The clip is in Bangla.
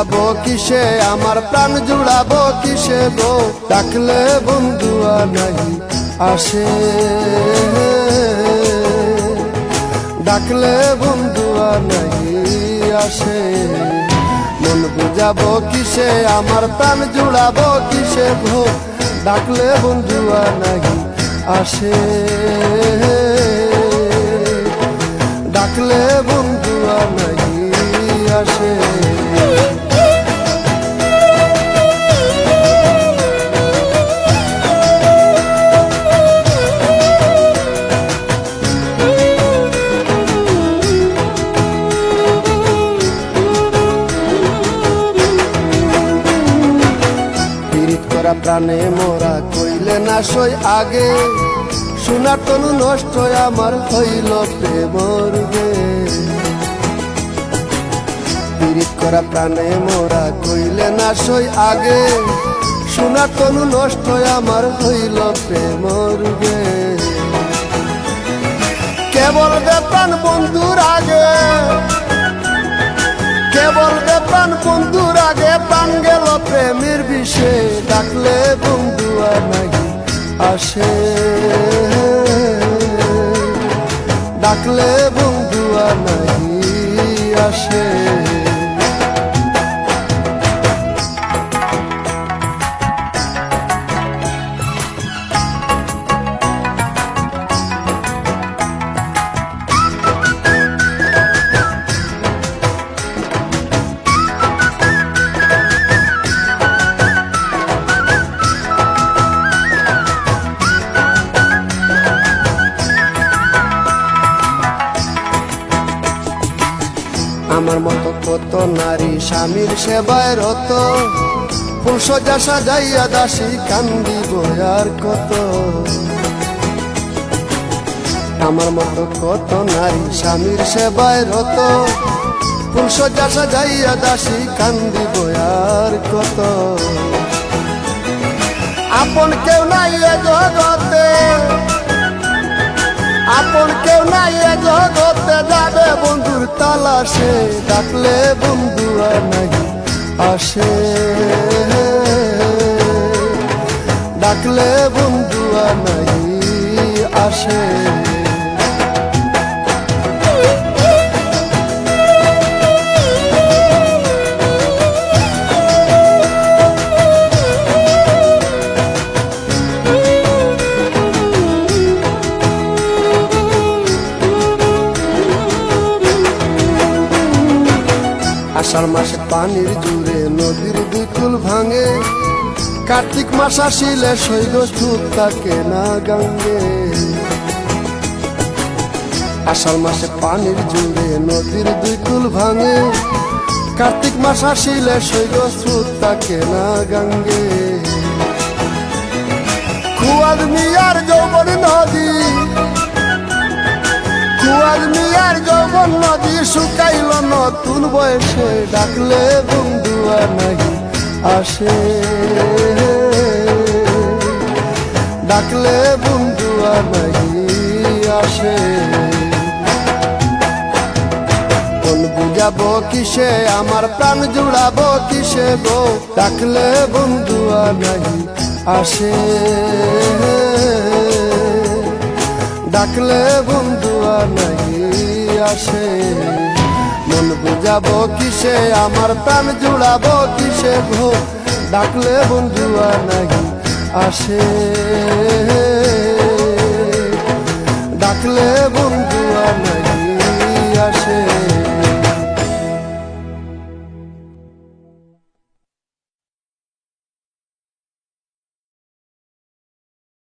বুঝাবো কিসে আমার প্রাণ জুড়াবো কিসে গো ডাকলে বন্ধু নাহি আসে ডাকলে বন্ধু নাহি আসে মন বুঝাবো কিসে আমার প্রাণ জুড়াবো কিসে গো ডাকলে বন্ধু নাহি আসে ডাকলে বন্ধু নাহি আসে প্রাণে মোরা কইলে না সই আগে সোনার তনু নষ্ট আমার হইল প্রেমর গে পীড়িত করা প্রাণে মোরা কইলে না সই আগে সোনার তনু নষ্ট আমার হইল প্রেমর গে কেবল দে প্রাণ বন্ধুর আগে কেবল দে প্রাণ বন্ধুর আগে প্রাণ গেল প্রেমের বিষে ডাকলে বন্ধু নাহি আসে ডাকলে বন্ধু নাহি আসে আমার মতো কত নারী স্বামীর সেবায় রত ফুল সজা সাজাইয়া দাসী কান্দিব আর কত আমার মতো কত নারী স্বামীর সেবায় রত ফুল সজা সাজাইয়া দাসী কান্দিব আর কত আপন কেউ নাই এ জগতে আপন কেউ নাই এ জগতে যাবে বন্ধুর তালাশে ডাকলে বন্ধু নাহি আসে ডাকলে বন্ধু নাহি আসে আষাঢ় মাসে পানির জুড়ে নদীর দুই কুল ভাঙে কার্তিক মাস আসিলে সৈগ সুখ থাকে না গঙ্গে আষাঢ় মাসে পানির জুড়ে নদীর দুই কুল ভাঙে কার্তিক মাস আসিলে সৈগ সুখ থাকে না গঙ্গে খুয়াদ মিয়ার যৌবন নদী খুয়াদ মিয়ার যৌবন নদী শুকাইল নতুন বয়সে ডাকলে বন্ধু নাহি আসে ডাকলে বন্ধু নাহি আসে কোন বুঝাবো কিসে আমার প্রাণ জুড়াবো কিসে গো ডাকলে বন্ধু নাহি আসে ডাকলে বন্ধু নাহি আসে মন বুঝাবো কিসে আমার প্রাণ জুড়াবো কিসে গো ডাকলে বন্ধু নাহি আসে ডাকলে বন্ধু নাহি আসে।